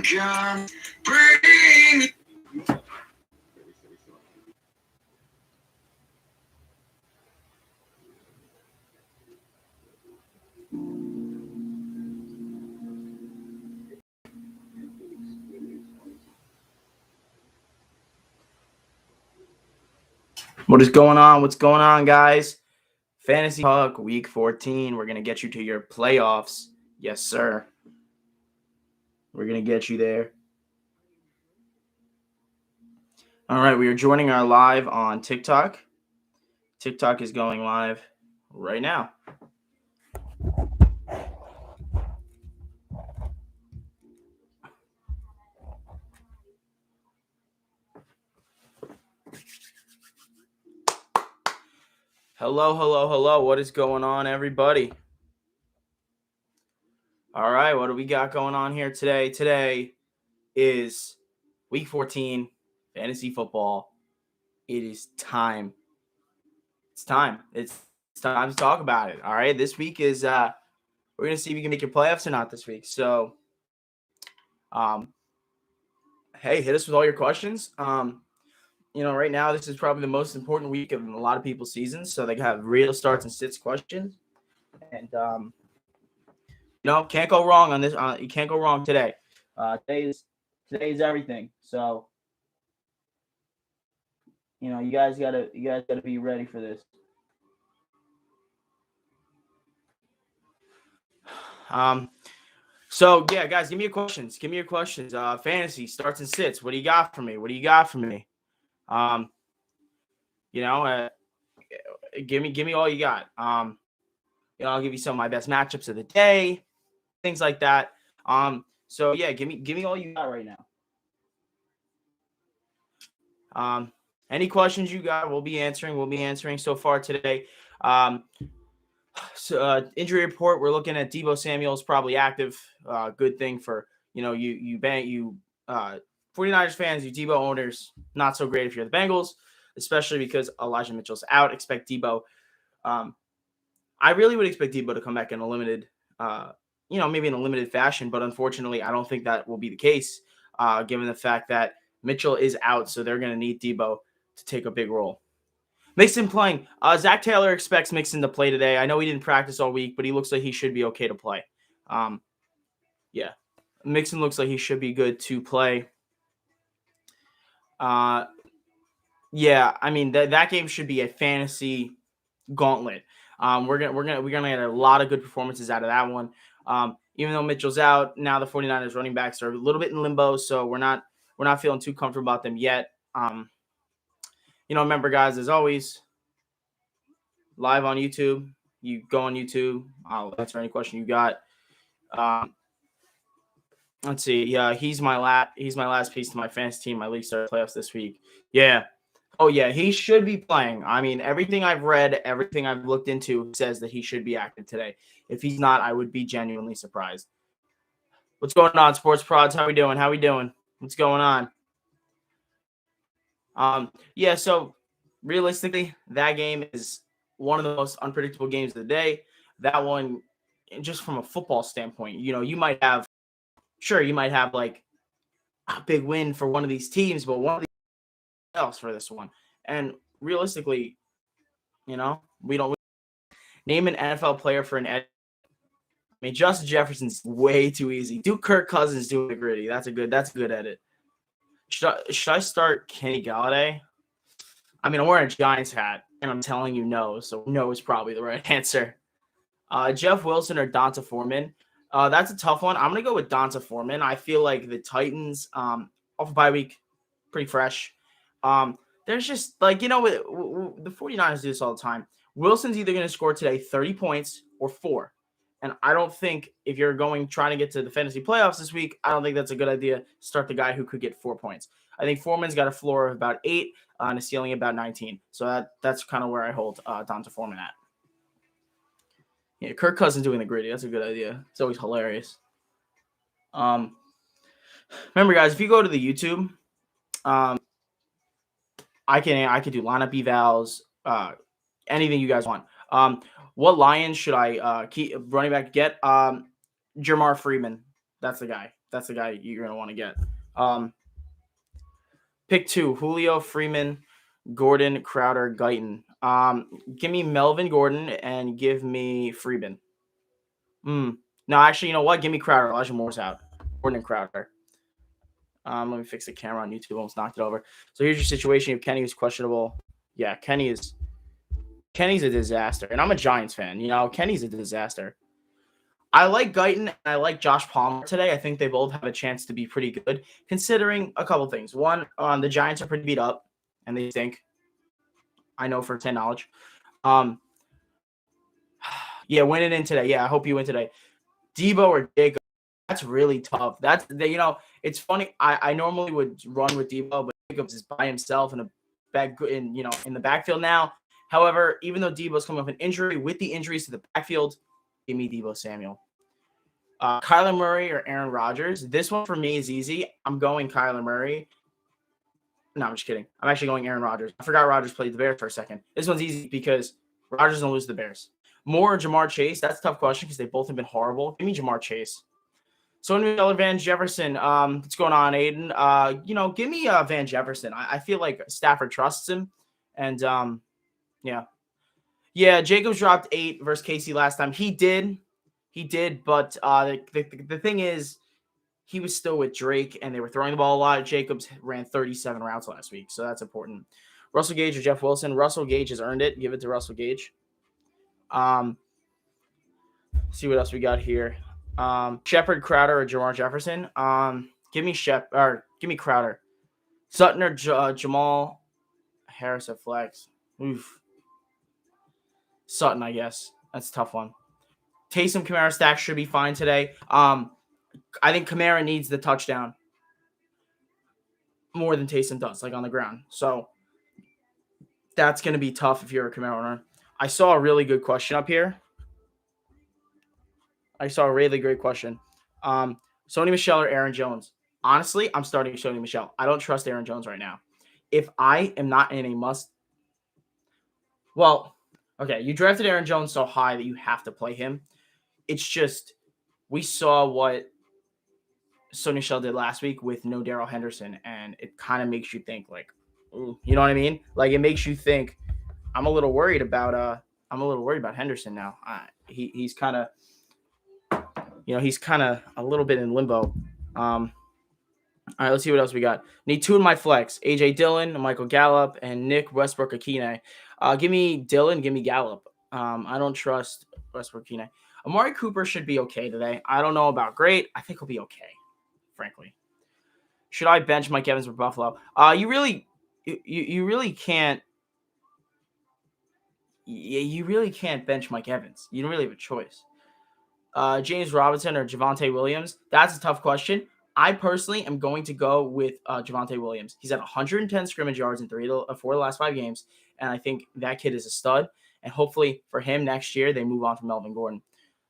come bring. What is going on? What's going on, guys? Fantasy Puck Week 14. We're going to get you to your playoffs. Yes, sir. We're going to get you there. All right, we are joining our live on TikTok. TikTok is going live right now. Hello. What is going on, everybody? All right, what do we got going on here today? Today is Week 14, Fantasy Football. It is time. It's time. It's time to talk about it. All right, this week is we're going to see if you can make your playoffs or not this week. So, hey, hit us with all your questions. Right now this is probably the most important week of a lot of people's seasons, so they have real starts and sits questions, and can't go wrong on this. You can't go wrong today. Today is everything. So, you guys gotta be ready for this. So yeah, guys, give me your questions. Fantasy starts and sits. What do you got for me? Give me all you got. I'll give you some of my best matchups of the day, things like that. So yeah, give me all you got right now. Any questions you got, we'll be answering so far today. Injury report, we're looking at Deebo Samuel's probably active. Good thing for, you 49ers fans, you Deebo owners, not so great if you're the Bengals, especially because Elijah Mitchell's out. Expect Deebo. I really would expect Deebo to come back in a limited, maybe in a limited fashion, but unfortunately, I don't think that will be the case, given the fact that Mitchell is out, so they're going to need Deebo to take a big role. Mixon playing. Zach Taylor expects Mixon to play today. I know he didn't practice all week, but he looks like he should be okay to play. Mixon looks like he should be good to play. I mean that game should be a fantasy gauntlet. We're gonna get a lot of good performances out of that one. Even though Mitchell's out, now the 49ers running backs are a little bit in limbo, so we're not feeling too comfortable about them yet. Remember, guys, as always, live on YouTube. You go on YouTube. I'll answer any question you got. Let's see. Yeah, he's my last piece to my fantasy team. My league started playoffs this week. Yeah. Oh yeah, he should be playing. I mean, everything I've read, everything I've looked into says that he should be active today. If he's not, I would be genuinely surprised. What's going on, Sports Prods? How we doing? What's going on? So realistically, that game is one of the most unpredictable games of the day. That one, just from a football standpoint, you might have like a big win for one of these teams, but one of these else for this one. And realistically, we don't name an NFL player for an edge. I mean, Justin Jefferson's way too easy. Do Kirk Cousins doing the gritty? That's a good edit. Should I start Kenny Galladay? I mean, I'm wearing a Giants hat, and I'm telling you no, so no is probably the right answer. Jeff Wilson or Donta Foreman? That's a tough one. I'm going to go with Donta Foreman. I feel like the Titans, off of bye week, pretty fresh. There's just, the 49ers do this all the time. Wilson's either going to score today 30 points or 4. And I don't think if you're trying to get to the fantasy playoffs this week, I don't think that's a good idea to start the guy who could get 4 points. I think Foreman's got a floor of about 8 and a ceiling of about 19. So that's kind of where I hold Donta Foreman at. Yeah, Kirk Cousins doing the gritty. That's a good idea. It's always hilarious. Remember, guys, if you go to the YouTube, I can do lineup evals, anything you guys want. What Lions should I keep running back get? Jamar Freeman. That's the guy. that's the guy you're gonna want to get. Pick 2: Julio, Freeman, Gordon, Crowder, Guyton. Give me Melvin Gordon and give me Freeman. No, actually, you know what? Give me Crowder. Elijah Moore's out. Gordon and Crowder. Let me fix the camera on YouTube. Almost knocked it over. So here's your situation. You have Kenny, who's questionable. Yeah, Kenny's a disaster. And I'm a Giants fan. You know, Kenny's a disaster. I like Guyton and I like Josh Palmer today. I think they both have a chance to be pretty good, considering a couple things. One, the Giants are pretty beat up, and they stink. I know for 10 knowledge. Yeah, winning in today. Yeah, I hope you win today. Debo or Jacob. That's really tough. It's funny. I normally would run with Debo, but Jacobs is by himself in the backfield now. However, even though Debo's coming off an injury, with the injuries to the backfield, give me Debo Samuel. Kyler Murray or Aaron Rodgers. This one for me is easy. I'm going Kyler Murray. No, I'm just kidding. I'm actually going Aaron Rodgers. I forgot Rodgers played the Bears for a second. This one's easy because Rodgers don't lose the Bears. Moore or Jamar Chase? That's a tough question because they both have been horrible. Give me Jamar Chase. Sony Van Jefferson. What's going on, Aiden? Give me Van Jefferson. I feel like Stafford trusts him. And yeah. Yeah, Jacobs dropped 8 versus Casey last time. He did, but the thing is, he was still with Drake, and they were throwing the ball a lot. Jacobs ran 37 routes last week, so that's important. Russell Gage or Jeff Wilson? Russell Gage has earned it. Give it to Russell Gage. See what else we got here. Shepard, Crowder, or Jamar Jefferson? Give me Crowder. Sutton or Jamal Harris at flex? Oof. Sutton, I guess. That's a tough one. Taysom Kamara stack should be fine today. I think Kamara needs the touchdown more than Taysom does, like on the ground. So that's going to be tough if you're a Kamara owner. I saw a really good question up here. I saw a really great question. Sony Michel or Aaron Jones? Honestly, I'm starting Sony Michel. I don't trust Aaron Jones right now. If I am not in a must, well, okay, you drafted Aaron Jones so high that you have to play him. It's just we saw what Sony Michel did last week with no Darrell Henderson, and it kind of makes you think, like, ooh, you know what I mean? Like, it makes you think. I'm a little worried about Henderson now. He's kind of. He's kind of a little bit in limbo. All right, let's see what else we got. Need 2 in my flex. A.J. Dillon, Michael Gallup, and Nick Westbrook-Akine. Give me Dillon, give me Gallup. I don't trust Westbrook-Akine. Amari Cooper should be okay today. I don't know about great. I think he'll be okay, frankly. Should I bench Mike Evans for Buffalo? You really can't. You really can't bench Mike Evans. You don't really have a choice. James Robinson or Javonte Williams? That's a tough question. I personally am going to go with Javonte Williams. He's at 110 scrimmage yards in 4 of the last 5 games, and I think that kid is a stud. And hopefully for him next year, they move on from Melvin Gordon.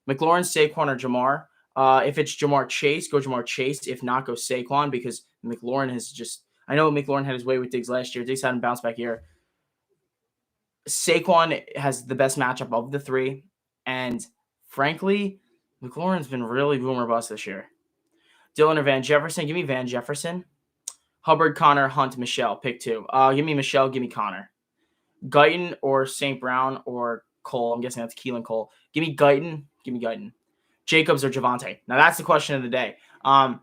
McLaurin, Saquon, or Jamar? If it's Jamar Chase, go Jamar Chase. If not, go Saquon because McLaurin has just – I know McLaurin had his way with Diggs last year. Diggs had him bounce back here. Saquon has the best matchup of the 3, and frankly – McLaurin's been really boom or bust this year. Dillon or Van Jefferson? Give me Van Jefferson. Hubbard, Connor, Hunt, Michelle. Pick 2. Give me Michelle. Give me Connor. Guyton or St. Brown or Cole. I'm guessing that's Keelan Cole. Give me Guyton. Give me Guyton. Jacobs or Javonte? Now, that's the question of the day. I'm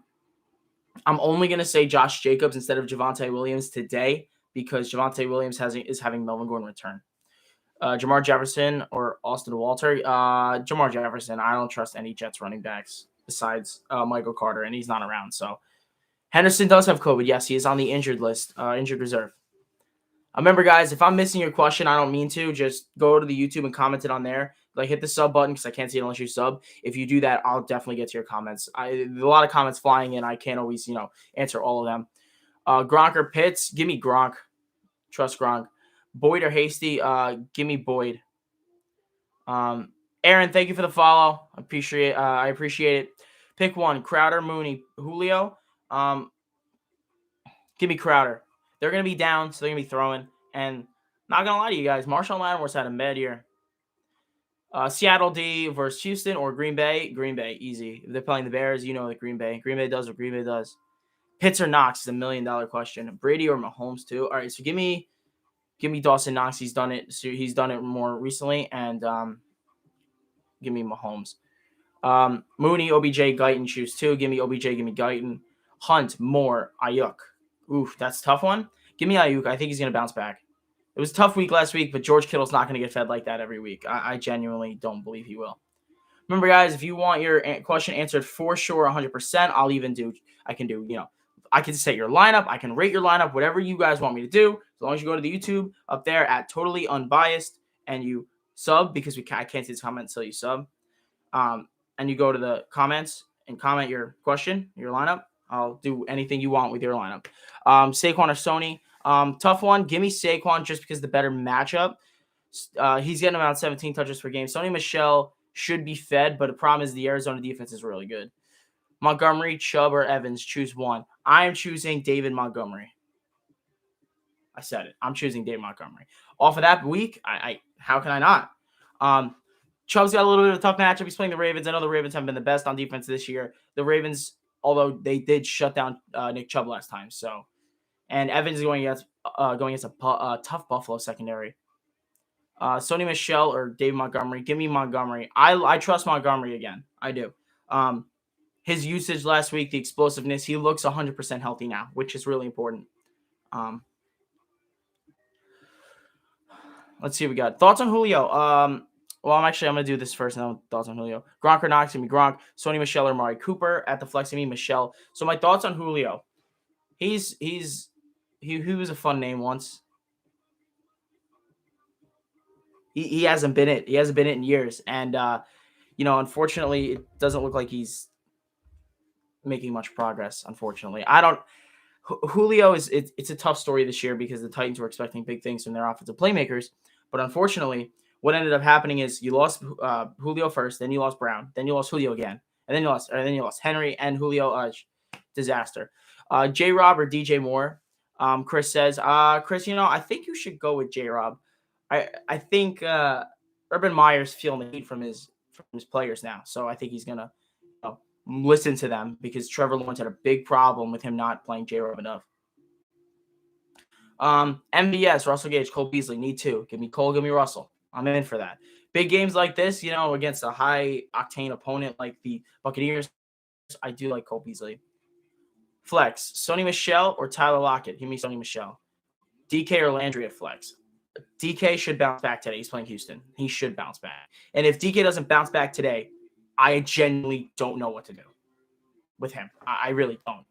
only going to say Josh Jacobs instead of Javonte Williams today because Javonte Williams is having Melvin Gordon return. Jamar Jefferson or Austin Walter? Jamar Jefferson. I don't trust any Jets running backs besides Michael Carter, and he's not around. So Henderson does have COVID. Yes, he is on the injured list, injured reserve. Remember, guys, if I'm missing your question, I don't mean to. Just go to the YouTube and comment it on there. Like, hit the sub button because I can't see it unless you sub. If you do that, I'll definitely get to your comments. There's a lot of comments flying in. I can't always, answer all of them. Gronk or Pitts? Give me Gronk. Trust Gronk. Boyd or Hasty? Give me Boyd. Aaron, thank you for the follow. I appreciate it. Pick 1. Crowder, Mooney, Julio. Give me Crowder. They're going to be down, so they're going to be throwing. And not going to lie to you guys, Marshawn Lattimore's had a bad year. Seattle D versus Houston or Green Bay. Green Bay, easy. If they're playing the Bears, you know that Green Bay. Green Bay does what Green Bay does. Pitts or Knox is $1 million question. Brady or Mahomes too. All right, so give me Dawson Knox. He's done it. So he's done it more recently, and give me Mahomes. Mooney, OBJ, Guyton, choose two. Give me OBJ. Give me Guyton. Hunt, Moore, Ayuk. Oof, that's a tough one. Give me Ayuk. I think he's gonna bounce back. It was a tough week last week, but George Kittle's not going to get fed like that every week. I genuinely don't believe he will. Remember, guys, if you want your question answered for sure 100%, I can set your lineup. I can rate your lineup, whatever you guys want me to do. As long as you go to the YouTube up there at Totally Unbiased and you sub, because I can't see the comments until you sub. And you go to the comments and comment your question, your lineup. I'll do anything you want with your lineup. Saquon or Sony. Tough one. Give me Saquon just because the better matchup. He's getting around 17 touches per game. Sony Michel should be fed, but the problem is the Arizona defense is really good. Montgomery, Chubb, or Evans, choose one. I am choosing David Montgomery. I said it. I'm choosing David Montgomery. Off of that week, how can I not? Chubb's got a little bit of a tough matchup. He's playing the Ravens. I know the Ravens haven't been the best on defense this year. The Ravens, although they did shut down Nick Chubb last time, so. And Evans is going against a tough Buffalo secondary. Sony Michel or David Montgomery. Give me Montgomery. I trust Montgomery again. I do. His usage last week, the explosiveness, he looks 100% healthy now, which is really important. Let's see what we got. Thoughts on Julio? I'm going to do this first now. Thoughts on Julio. Gronk or Knox? Give me Gronk. Sony Michel or Mari Cooper. At the flex, give me Michel. So my thoughts on Julio. He was a fun name once. He hasn't been it. He hasn't been it in years. And, unfortunately, it doesn't look like he's making much progress, unfortunately. Julio it's a tough story this year because the Titans were expecting big things from their offensive playmakers. But unfortunately, what ended up happening is you lost Julio first, then you lost Brown, then you lost Julio again, and then you lost Henry and Julio. Disaster. J-Rob or DJ Moore? Chris says, Chris, I think you should go with J-Rob. I think Urban Meyer's feeling the heat from his players now, so I think he's gonna listen to them because Trevor Lawrence had a big problem with him not playing J-Rob enough. MVS, Russell Gage, Cole Beasley, need two. Give me Cole, give me Russell. I'm in for that. Big games like this, against a high octane opponent like the Buccaneers, I do like Cole Beasley. Flex, Sony Michel or Tyler Lockett? Give me Sony Michel. DK or Landry at flex? DK should bounce back today. He's playing Houston. He should bounce back. And if DK doesn't bounce back today, I genuinely don't know what to do with him. I really don't.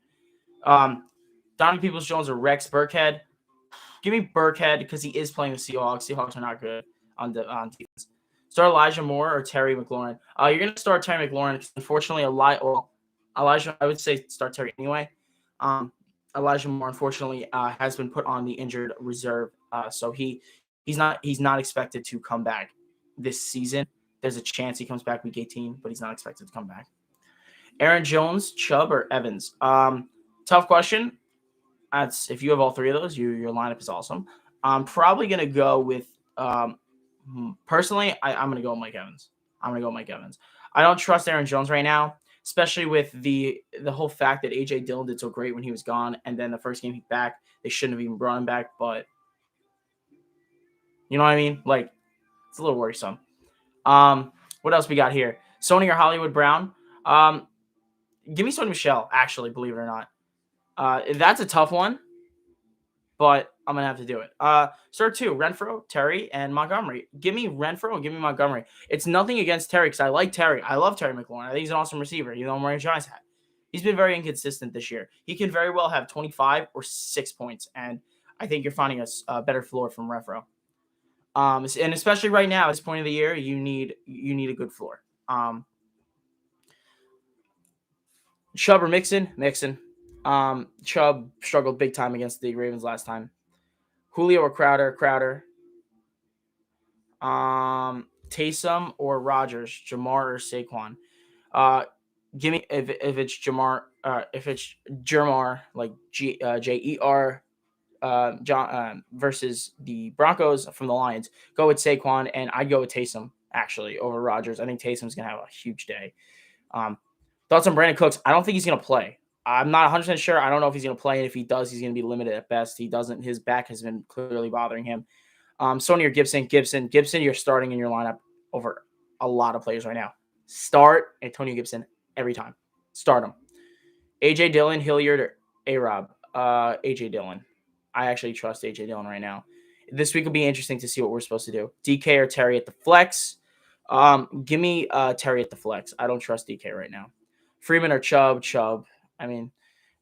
Donovan Peoples-Jones or Rex Burkhead? Give me Burkhead because he is playing the Seahawks. Seahawks are not good on defense. Start Elijah Moore or Terry McLaurin? You're going to start Terry McLaurin because unfortunately Elijah, I would say start Terry anyway. Elijah Moore, unfortunately, has been put on the injured reserve, so he's not expected to come back this season. There's a chance he comes back week 18, but he's not expected to come back. Aaron Jones, Chubb, or Evans? Tough question. If you have all three of those, your lineup is awesome. I'm probably gonna go with. Personally, I'm gonna go with Mike Evans. I don't trust Aaron Jones right now, especially with the whole fact that AJ Dillon did so great when he was gone, and then the first game he's back, they shouldn't have even brought him back. But you know what I mean? Like, it's a little worrisome. What else we got here? Sony or Hollywood Brown? Give me Sony Michel, actually, believe it or not. That's a tough one, but I'm going to have to do it. Start two, Renfro, Terry, and Montgomery. Give me Renfro and give me Montgomery. It's nothing against Terry because I like Terry. I love Terry McLaurin. I think he's an awesome receiver. I'm wearing a Giants hat. He's been very inconsistent this year. He can very well have 25 or 6 points, and I think you're finding a better floor from Renfro. And especially right now, at this point of the year, you need a good floor. Chubb or Mixon? Mixon. Chubb struggled big time against the Ravens last time. Julio or Crowder? Crowder. Taysom or Rodgers? Jamar or Saquon? Give me if it's Jamar. If it's Jamar, like Jer. John versus the Broncos from the Lions, go with Saquon, and I'd go with Taysom actually, over Rodgers. I think Taysom's going to have a huge day. Thoughts on Brandon Cooks? I don't think he's going to play. I'm not 100% sure. I don't know if he's going to play. And if he does, he's going to be limited at best. He doesn't. His back has been clearly bothering him. Sony or Gibson? Gibson, you're starting in your lineup over a lot of players right now. Start Antonio Gibson every time. Start him. AJ Dillon, Hilliard, or A-Rob? AJ Dillon. I actually trust AJ Dillon right now. This week will be interesting to see what we're supposed to do. DK or Terry at the flex? Give me Terry at the flex. I don't trust DK right now. Freeman or Chubb? I mean,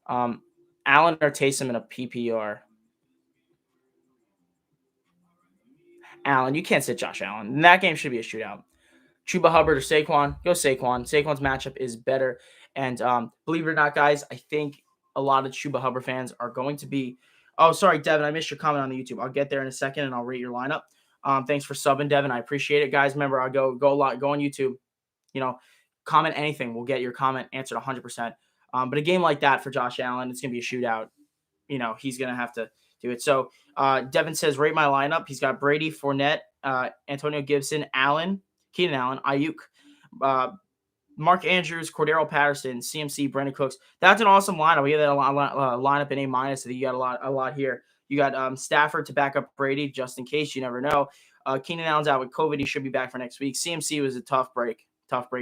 Allen or Taysom in a PPR? Allen. You can't sit Josh Allen. That game should be a shootout. Chuba Hubbard or Saquon? Go Saquon. Saquon's matchup is better. And believe it or not, guys, I think a lot of Chuba Hubbard fans are going to be – oh, sorry, Devin. I missed your comment on the YouTube. I'll get there in a second, and I'll rate your lineup. Thanks for subbing, Devin. I appreciate it, guys. Remember, I'll go on YouTube. Comment anything. We'll get your comment answered 100%. But a game like that for Josh Allen, it's going to be a shootout. He's going to have to do it. So Devin says, rate my lineup. He's got Brady, Fournette, Antonio Gibson, Allen, Keenan Allen, Ayuk, Mark Andrews, Cordero Patterson, CMC, Brandon Cooks. That's an awesome lineup. We get that lineup in A-. So you got a lot here. You got Stafford to back up Brady just in case. You never know. Keenan Allen's out with COVID. He should be back for next week. CMC was a tough break.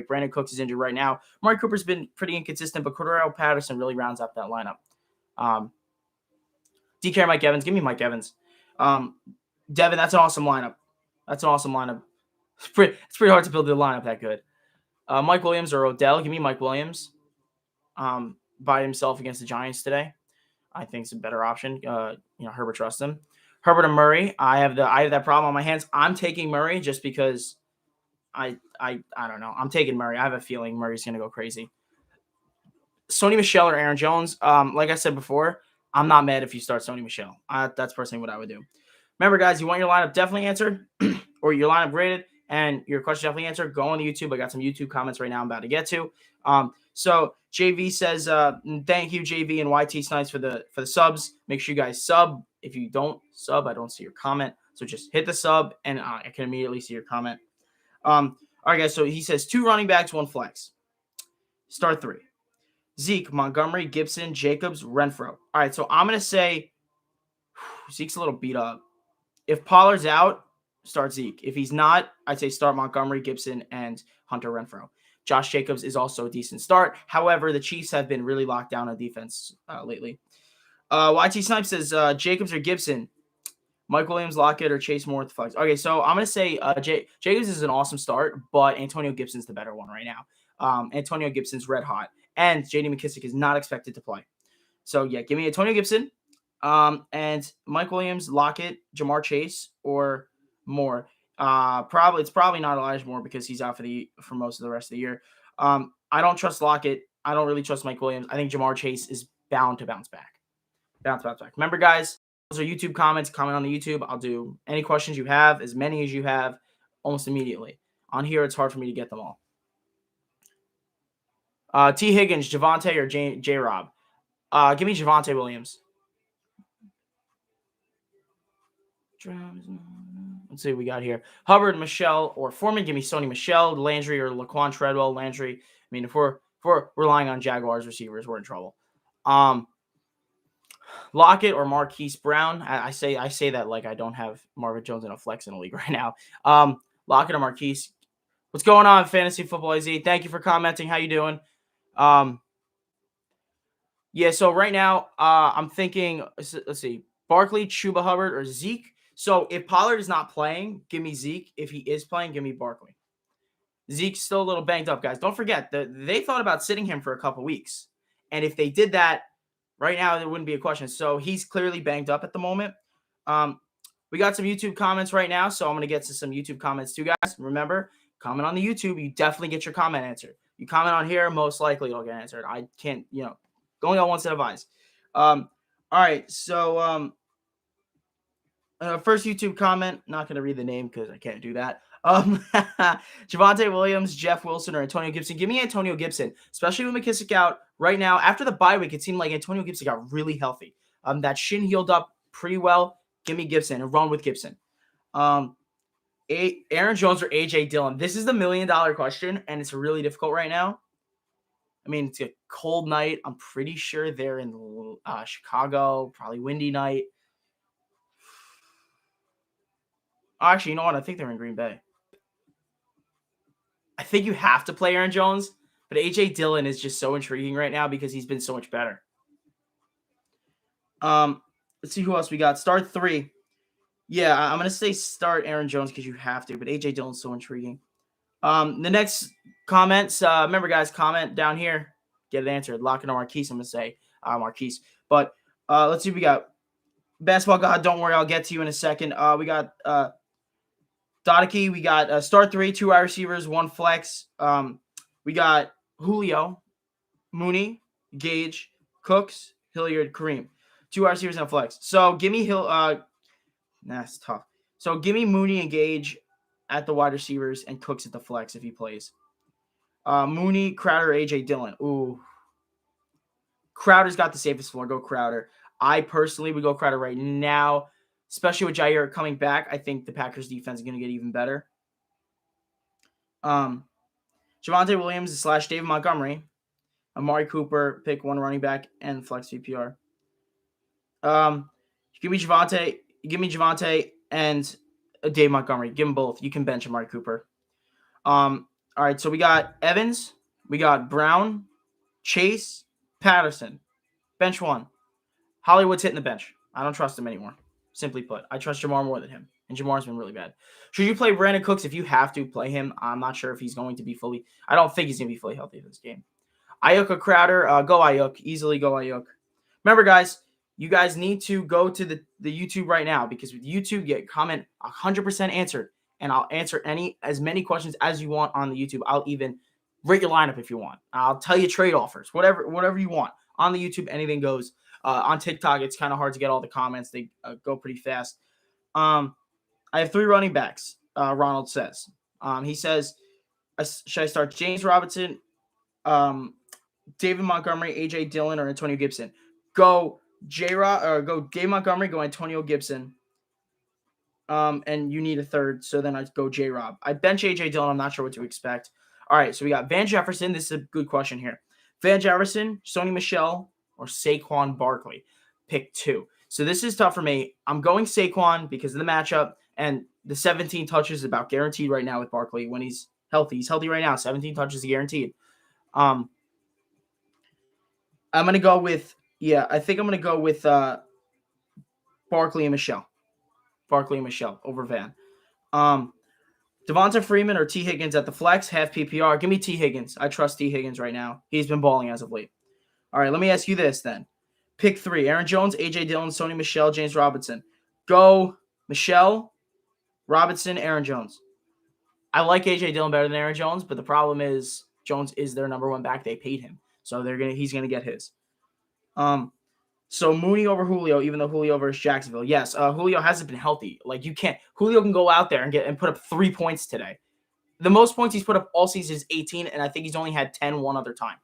Brandon Cooks is injured right now. Amari Cooper's been pretty inconsistent, but Cordero Patterson really rounds up that lineup. DK or Mike Evans? Give me Mike Evans. Devin, that's an awesome lineup. It's pretty hard to build a lineup that good. Mike Williams or Odell? Give me Mike Williams. By himself against the Giants today, I think it's a better option. Herbert trusts him. Herbert and Murray. I have that problem on my hands. I'm taking Murray just because I don't know. I'm taking Murray. I have a feeling Murray's going to go crazy. Sony Michel or Aaron Jones? Like I said before, I'm not mad if you start Sony Michel. That's personally what I would do. Remember, guys, you want your lineup definitely answered or your lineup graded and your question definitely answered, go on the YouTube. I got some YouTube comments right now I'm about to get to. So JV says, thank you, JV and YT Snipes for the subs. Make sure you guys sub. If you don't sub, I don't see your comment. So just hit the sub and I can immediately see your comment. All right, guys. So he says 2 running backs, 1 flex. Start 3. Zeke, Montgomery, Gibson, Jacobs, Renfro. All right, so I'm going to say Zeke's a little beat up. If Pollard's out, start Zeke. If he's not, I'd say start Montgomery, Gibson, and Hunter Renfro. Josh Jacobs is also a decent start. However, the Chiefs have been really locked down on defense lately. YT Snipes says Jacobs or Gibson, Mike Williams, Lockett, or Chase Moore with the flex. Okay, so I'm going to say Jacobs is an awesome start, but Antonio Gibson's the better one right now. Antonio Gibson's red hot, and J.D. McKissic is not expected to play. So, yeah, give me Antonio Gibson and Mike Williams, Lockett, Jamar Chase, or Moore. It's probably not Elijah Moore because he's out for most of the rest of the year. I don't trust Lockett. I don't really trust Mike Williams. I think Jamar Chase is bound to bounce back. Remember, guys, those are YouTube comments. Comment on the YouTube. I'll do any questions you have, as many as you have, almost immediately. On here, it's hard for me to get them all. T. Higgins, Javonte, or J-Rob? Give me Javonte Williams. Let's see what we got here. Hubbard, Michel, or Foreman. Give me Sony Michel, Landry, or Laquan Treadwell. Landry. I mean, if we're relying on Jaguars receivers, we're in trouble. Lockett or Marquise Brown. I say that like I don't have Marvin Jones in a flex in a league right now. Lockett or Marquise. What's going on, Fantasy Football AZ? Thank you for commenting. How you doing? Yeah, so right now I'm thinking, let's see, Barkley, Chuba Hubbard, or Zeke. So if Pollard is not playing, give me Zeke. If he is playing, give me Barkley. Zeke's still a little banged up, guys. Don't forget that they thought about sitting him for a couple weeks. And if they did that right now, there wouldn't be a question. So he's clearly banged up at the moment. We got some YouTube comments right now, so I'm going to get to some YouTube comments too, guys. Remember, comment on the YouTube. You definitely get your comment answered. You comment on here, most likely it'll get answered. I can't, only got one set of eyes. All right, so first YouTube comment, not going to read the name because I can't do that. Javonte Williams, Jeff Wilson, or Antonio Gibson. Give me Antonio Gibson, especially with McKissic out right now. After the bye week, it seemed like Antonio Gibson got really healthy. That shin healed up pretty well. Give me Gibson and run with Gibson. Aaron Jones or AJ Dillon? This is the $1 million question, and it's really difficult right now. I mean, it's a cold night. I'm pretty sure they're in Chicago, probably windy night. Actually, you know what? I think they're in Green Bay. I think you have to play Aaron Jones, but AJ Dillon is just so intriguing right now because he's been so much better. Let's see who else we got. Start 3. Yeah, I'm gonna say start Aaron Jones because you have to, but AJ Dillon's so intriguing. The next comments, remember guys, comment down here, get it answered. Lock in on Marquise, I'm gonna say Marquise. But let's see what we got. Basketball God, don't worry, I'll get to you in a second. We got Dodike, we got start 3, 2 wide receivers, 1 flex. We got Julio, Mooney, Gage, Cooks, Hilliard, Kareem. 2 wide receivers and a flex. So give me that's tough. So give me Mooney and Gage at the wide receivers and Cooks at the flex if he plays. Mooney, Crowder, AJ Dillon. Ooh. Crowder's got the safest floor. Go Crowder. I personally would go Crowder right now, especially with Jair coming back. I think the Packers defense is going to get even better. Javonte Williams / David Montgomery. Amari Cooper, pick 1 running back and flex PPR. Give me Javonte and Dave Montgomery. Give them both. You can bench Amari Cooper. All right, so we got Evans, we got Brown, Chase, Patterson. Bench 1. Hollywood's hitting the bench. I don't trust him anymore. Simply put, I trust Jamar more than him, and Jamar's been really bad. Should you play Brandon Cooks? If you have to play him, I'm not sure if he's going to be fully. I don't think he's going to be fully healthy for this game. Ayuk or Crowder? Go Ayuk. Easily go Ayuk. Remember, guys, you guys need to go to the YouTube right now because with YouTube, you get comment 100% answered, and I'll answer as many questions as you want on the YouTube. I'll even rate your lineup if you want. I'll tell you trade offers, whatever you want. On the YouTube, anything goes. On TikTok, it's kind of hard to get all the comments. They go pretty fast. I have 3 running backs, Ronald says. He says, should I start James Robinson, David Montgomery, AJ Dillon, or Antonio Gibson? Go J-Rob or go Dave Montgomery, go Antonio Gibson. And you need a third, so then I'd go J-Rob. I bench AJ Dillon. I'm not sure what to expect. All right, so we got Van Jefferson. This is a good question here. Van Jefferson, Sony Michel, or Saquon Barkley. Pick 2. So this is tough for me. I'm going Saquon because of the matchup, and the 17 touches is about guaranteed right now with Barkley when he's healthy. He's healthy right now. 17 touches guaranteed. I'm going to go with, I think I'm going to go with Barkley and Michel. Barkley and Michel over Van. Devonta Freeman or T. Higgins at the flex, half PPR. Give me T. Higgins. I trust T. Higgins right now. He's been balling as of late. All right, let me ask you this then. Pick 3. Aaron Jones, AJ Dillon, Sony Michel, James Robinson. Go Michel, Robinson, Aaron Jones. I like AJ Dillon better than Aaron Jones, but the problem is Jones is their number 1 back. They paid him. So he's gonna get his. So Mooney over Julio, even though Julio versus Jacksonville. Yes, Julio hasn't been healthy. Like Julio can go out there and put up 3 points today. The most points he's put up all season is 18, and I think he's only had 10 one other time.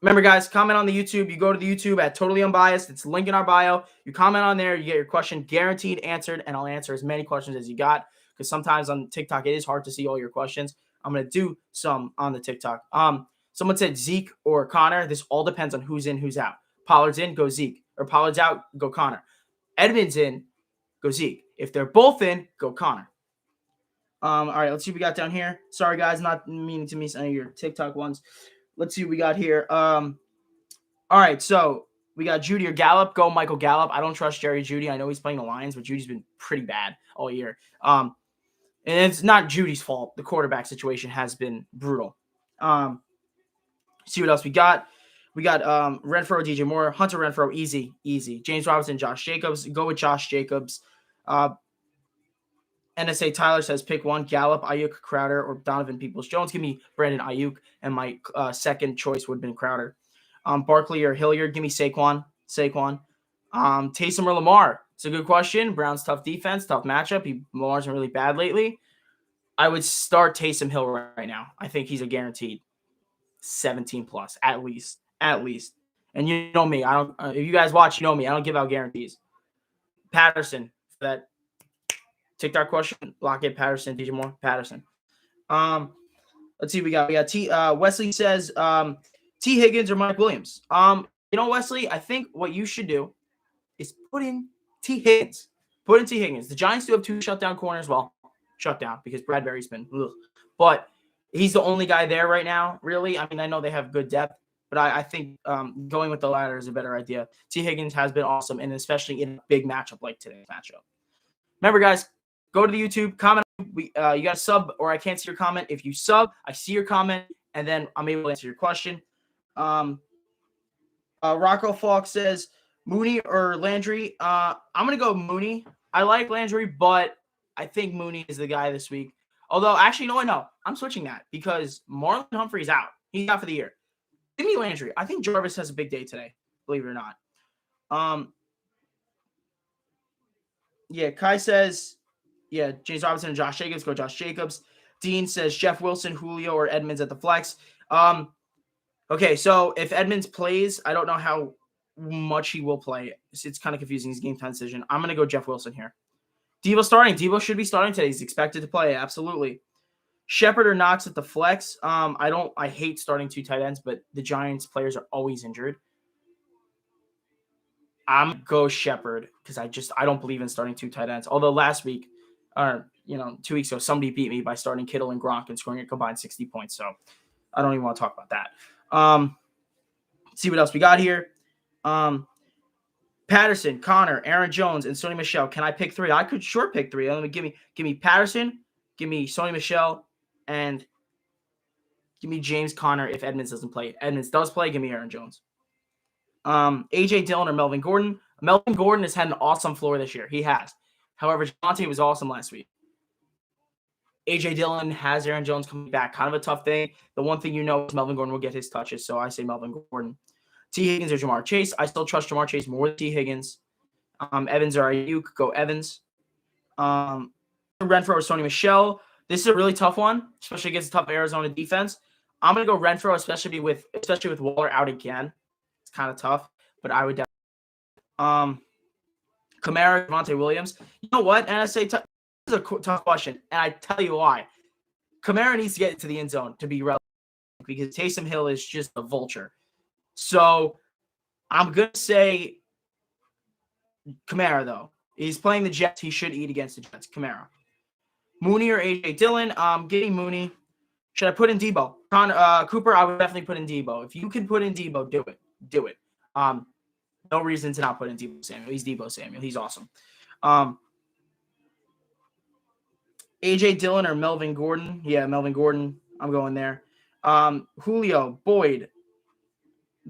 Remember, guys, comment on the YouTube. You go to the YouTube at Totally Unbiased. It's link in our bio. You comment on there. You get your question guaranteed answered, and I'll answer as many questions as you got because sometimes on TikTok it is hard to see all your questions. I'm going to do some on the TikTok. Someone said Zeke or Connor. This all depends on who's in, who's out. Pollard's in, go Zeke. Or Pollard's out, go Connor. Edmonds in, go Zeke. If they're both in, go Connor. All right, let's see what we got down here. Sorry, guys, not meaning to miss any of your TikTok ones. Let's see what we got here. All right, so we got Judy or Gallup. Go Michael Gallup. I don't trust Jerry Judy. I know he's playing the Lions, but Judy's been pretty bad all year. And it's not Judy's fault. The quarterback situation has been brutal. See what else we got. We got Renfro, DJ Moore, Hunter Renfro, easy. James Robinson, Josh Jacobs. Go with Josh Jacobs. NSA Tyler says pick 1, Gallup, Ayuk, Crowder, or Donovan Peoples-Jones. Give me Brandon Ayuk, and my second choice would have been Crowder. Barkley or Hilliard. Give me Saquon. Taysom or Lamar. It's a good question. Brown's tough defense, tough matchup. Lamar's been really bad lately. I would start Taysom Hill right now. I think he's a guaranteed 17 plus at least. And you know me. I don't. If you guys watch, you know me. I don't give out guarantees. Patterson for that TikTok question. Lockett, Patterson, DJ Moore, Patterson. Let's see. We got Wesley says T Higgins or Mike Williams. Wesley, I think what you should do is put in T Higgins. Put in T Higgins. The Giants do have 2 shutdown corners. Well, shut down because Bradbury's been, but he's the only guy there right now. Really, I mean, I know they have good depth, but I think going with the latter is a better idea. T Higgins has been awesome, and especially in a big matchup like today's matchup. Remember, guys, go to the YouTube, comment. You got to sub, or I can't see your comment. If you sub, I see your comment, and then I'm able to answer your question. Rocco Falk says Mooney or Landry. I'm gonna go Mooney. I like Landry, but I think Mooney is the guy this week. Although, actually, no, I'm switching that because Marlon Humphrey's out. He's out for the year. Give me Landry. I think Jarvis has a big day today, believe it or not. Kai says, James Robinson and Josh Jacobs. Go Josh Jacobs. Dean says Jeff Wilson, Julio, or Edmonds at the flex. Okay, so if Edmonds plays, I don't know how much he will play. It's kind of confusing. His game time decision. I'm going to go Jeff Wilson here. Debo starting. Debo should be starting today. He's expected to play. Absolutely. Shepard or Knox at the flex. I hate starting 2 tight ends, but the Giants players are always injured. I'm going to go Shepard because I don't believe in starting 2 tight ends. Although last week, 2 weeks ago, somebody beat me by starting Kittle and Gronk and scoring a combined 60 points. So I don't even want to talk about that. Let's see what else we got here. Patterson, Connor, Aaron Jones, and Sony Michel. Can I pick 3? I could sure pick 3. Let me give me Patterson, give me Sony Michel, and give me James Conner if Edmonds doesn't play. If Edmonds does play, give me Aaron Jones. AJ Dillon or Melvin Gordon. Melvin Gordon has had an awesome floor this year. He has. However, Javonte was awesome last week. AJ Dillon has Aaron Jones coming back. Kind of a tough thing. The one thing is Melvin Gordon will get his touches, so I say Melvin Gordon. T. Higgins or Jamar Chase. I still trust Jamar Chase more than T. Higgins. Evans or Ayuk. Go Evans. Renfro or Sony Michel. This is a really tough one, especially against a tough Arizona defense. I'm going to go Renfro, especially with Waller out again. It's kind of tough, but I would definitely. Kamara, Javonte Williams. You know what? And I say this is a tough question, and I tell you why. Kamara needs to get into the end zone to be relevant because Taysom Hill is just a vulture. So I'm going to say Kamara, though. He's playing the Jets. He should eat against the Jets. Kamara. Mooney or A.J. Dillon. Getting Mooney. Should I put in Debo? Cooper, I would definitely put in Debo. If you can put in Debo, do it. Do it. No reason to not put in Debo Samuel. He's Debo Samuel. He's awesome. A.J. Dillon or Melvin Gordon? Yeah, Melvin Gordon. I'm going there. Julio, Boyd,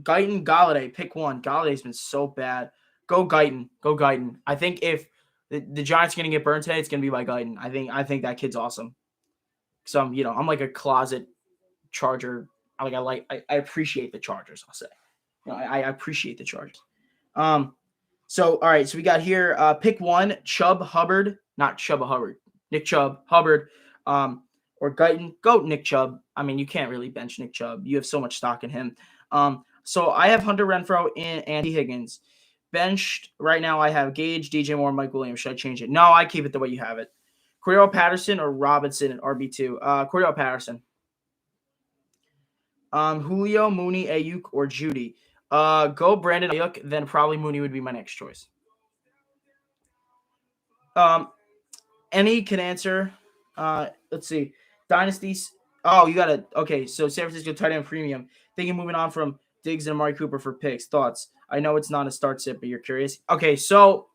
Guyton, Galladay. Pick one. Galladay's been so bad. Go Guyton. Go Guyton. I think if the Giants are going to get burned today, it's going to be by Guyton. I think that kid's awesome. So I'm like a closet Charger. I appreciate the Chargers. I'll say. I appreciate the Chargers. So all right. So we got here. Pick one. Chubb, Hubbard. Not Chubba Hubbard. Nick Chubb, Hubbard, or Guyton. Go Nick Chubb. I mean, you can't really bench Nick Chubb. You have so much stock in him. So I have Hunter Renfrow and Andy Higgins. Benched right now, I have Gage, DJ Moore, Mike Williams. Should I change it? No, I keep it the way you have it. Cordell Patterson or Robinson at RB2? Cordell Patterson. Julio, Mooney, Ayuk, or Judy? Go Brandon Ayuk, then probably Mooney would be my next choice. Any can answer. Let's see. Dynasties. Oh, you got to. Okay, so San Francisco tight end premium. Thinking moving on from Diggs and Amari Cooper for picks. Thoughts? I know it's not a start sit, but you're curious. Okay, so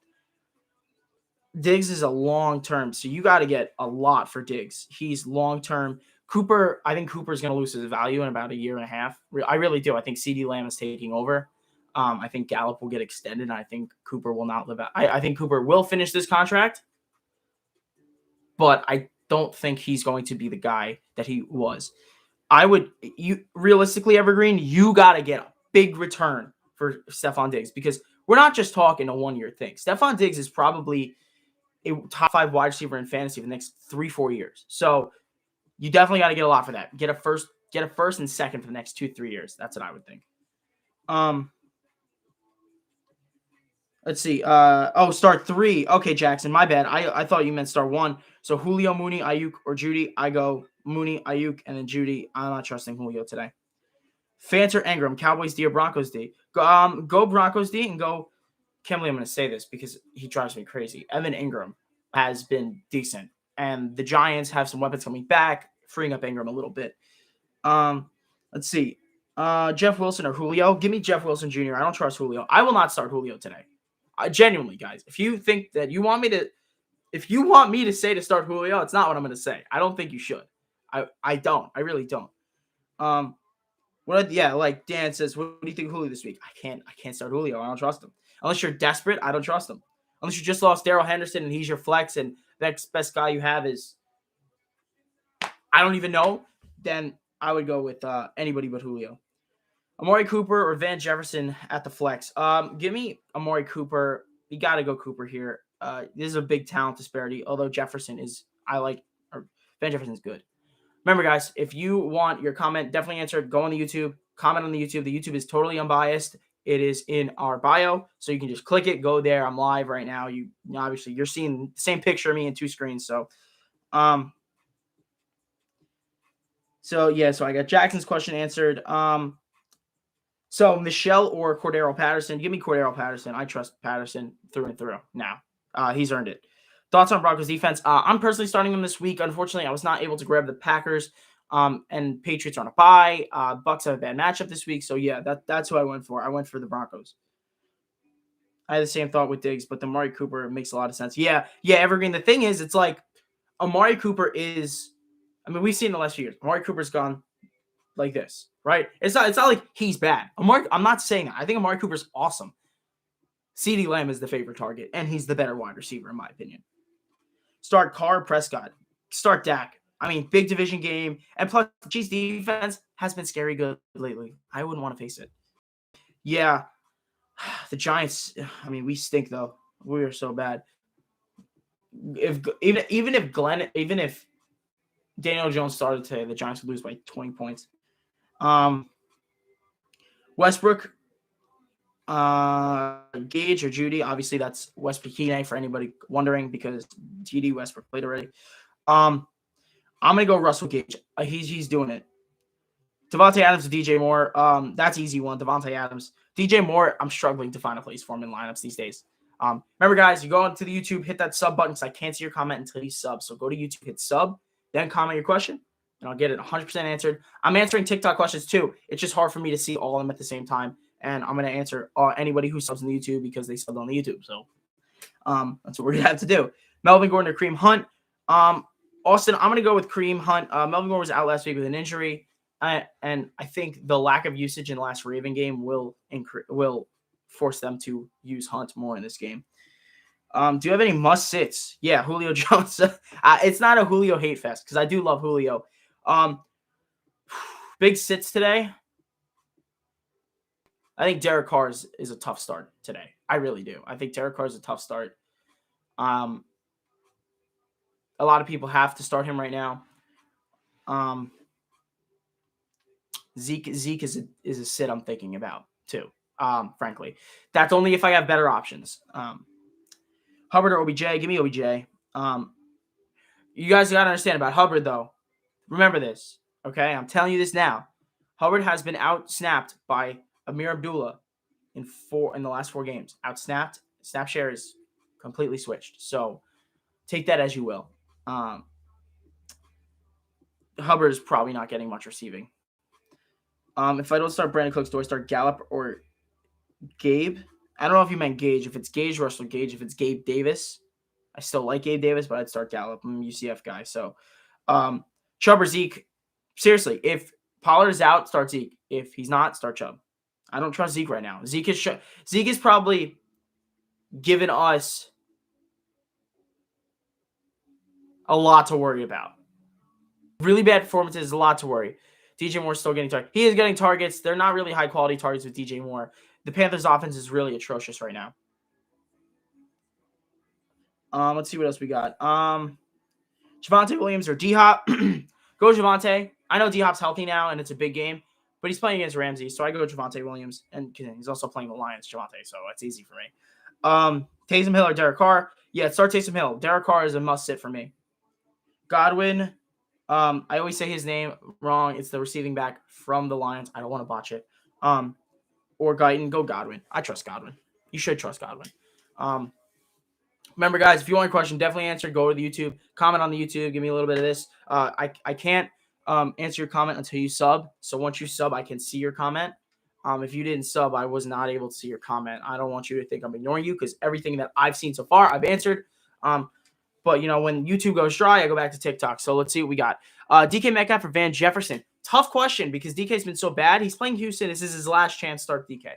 Diggs is a long-term, so you got to get a lot for Diggs. He's long-term. Cooper, I think Cooper's going to lose his value in about a year and a half. I really do. I think CeeDee Lamb is taking over. I think Gallup will get extended, and I think Cooper will not live out. I think Cooper will finish this contract, but I don't think he's going to be the guy that he was. Realistically, Evergreen, you got to get a big return for Stephon Diggs because we're not just talking a one-year thing. Stephon Diggs is probably a top 5 wide receiver in fantasy for the next 3-4 years. So you definitely got to get a lot for that. Get a first and second for the next 2-3 years. That's what I would think. Let's see. Start 3. Okay, Jackson, my bad. I thought you meant start 1. So Julio, Mooney, Ayuk, or Judy. I go Mooney, Ayuk, and then Judy. I'm not trusting Julio today. Fanter, Engram, Cowboys D or Broncos D. Go Broncos D and go. Can't believe I'm going to say this because he drives me crazy. Evan Ingram has been decent, and the Giants have some weapons coming back, freeing up Ingram a little bit. Let's see. Jeff Wilson or Julio. Give me Jeff Wilson Jr. I don't trust Julio. I will not start Julio today. Genuinely, guys. If you think that you want me to say to start Julio, it's not what I'm going to say. I don't think you should. I don't. I really don't. Like Dan says, what do you think of Julio this week? I can't start Julio. I don't trust him. Unless you're desperate, I don't trust him. Unless you just lost Darrell Henderson and he's your flex and the best guy you have is I don't even know, then I would go with anybody but Julio. Amari Cooper or Van Jefferson at the flex. Give me Amari Cooper. You got to go Cooper here. This is a big talent disparity, although Van Jefferson's good. Remember, guys, if you want your comment definitely answered, go on the YouTube, comment on the YouTube. The YouTube is totally unbiased. It is in our bio, so you can just click it, go there. I'm live right now. Obviously you're seeing the same picture of me in 2 screens. So I got Jackson's question answered. So Michelle or Cordero Patterson? Give me Cordero Patterson. I trust Patterson through and through. Now, he's earned it. Thoughts on Broncos defense? I'm personally starting them this week. Unfortunately, I was not able to grab the Packers. And Patriots are on a bye. Bucks have a bad matchup this week. So, yeah, that's who I went for. I went for the Broncos. I had the same thought with Diggs, but the Amari Cooper makes a lot of sense. Yeah, Evergreen. The thing is, it's like Amari Cooper is – I mean, we've seen in the last few years. Amari Cooper's gone like this, right? It's not like he's bad. I'm not saying that. I think Amari Cooper's awesome. CeeDee Lamb is the favorite target, and he's the better wide receiver, in my opinion. Start Carr, Prescott. Start Dak. I mean, big division game. And plus, Chiefs defense has been scary good lately. I wouldn't want to face it. Yeah. The Giants, I mean, we stink, though. We are so bad. Even if Daniel Jones started today, the Giants would lose by 20 points. Westbrook, Gage or Judy. Obviously, that's Westbrook Keeney for anybody wondering because TD Westbrook played already. I'm gonna go Russell Gage. He's doing it. Devonta Adams or DJ Moore. That's easy one. Devonta Adams. DJ Moore, I'm struggling to find a place for him in lineups these days. Remember, guys, you go onto the YouTube, hit that sub button because I can't see your comment until you sub. So go to YouTube, hit sub, then comment your question, and I'll get it 100% answered. I'm answering TikTok questions too. It's just hard for me to see all of them at the same time. And I'm going to answer anybody who subs on the YouTube because they subbed on the YouTube. So that's what we're going to have to do. Melvin Gordon or Kareem Hunt. Austin, I'm going to go with Kareem Hunt. Melvin Gordon was out last week with an injury. And I think the lack of usage in the last Raven game will force them to use Hunt more in this game. Do you have any must-sits? Yeah, Julio Jones. It's not a Julio hate fest because I do love Julio. Big sits today. I think Derek Carr is a tough start today. I really do. I think Derek Carr is a tough start. A lot of people have to start him right now. Zeke is a sit I'm thinking about too. Frankly, that's only if I have better options. Hubbard or OBJ? Give me OBJ. You guys got to understand about Hubbard though. Remember this, okay? I'm telling you this now. Hubbard has been out-snapped by Amir Abdullah in the last 4 games. Out-snapped. Snap share is completely switched. So take that as you will. Hubbard is probably not getting much receiving. If I don't start Brandon Cooks, do I start Gallup or Gabe? I don't know if you meant Gage. If it's Gage, Russell Gage. If it's Gabe Davis, I still like Gabe Davis, but I'd start Gallup. I'm a UCF guy. So Chubb or Zeke. Seriously, if Pollard is out, start Zeke. If he's not, start Chubb. I don't trust Zeke right now. Zeke is probably given us a lot to worry about. Really bad performances, a lot to worry. DJ Moore's still getting targets. He is getting targets. They're not really high-quality targets with DJ Moore. The Panthers' offense is really atrocious right now. Let's see what else we got. Javonte Williams or D-Hop. Go Javonte. I know D-Hop's healthy now, and it's a big game, but he's playing against Ramsey, so I go Javonte Williams. And he's also playing the Lions, Javonte, so that's easy for me. Taysom Hill or Derek Carr? Yeah, start Taysom Hill. Derek Carr is a must sit for me. Godwin. I always say his name wrong. It's the receiving back from the Lions. I don't want to botch it. Or Guyton. Go Godwin. I trust Godwin. You should trust Godwin. Remember, guys, if you want a question, definitely answer. Go to the YouTube. Comment on the YouTube. Give me a little bit of this. I can't answer your comment until you sub. So once you sub, I can see your comment. If you didn't sub, I was not able to see your comment. I don't want you to think I'm ignoring you because everything that I've seen so far, I've answered. But, when YouTube goes dry, I go back to TikTok. So let's see what we got. DK Metcalf for Van Jefferson. Tough question because DK's been so bad. He's playing Houston. This is his last chance. Start DK.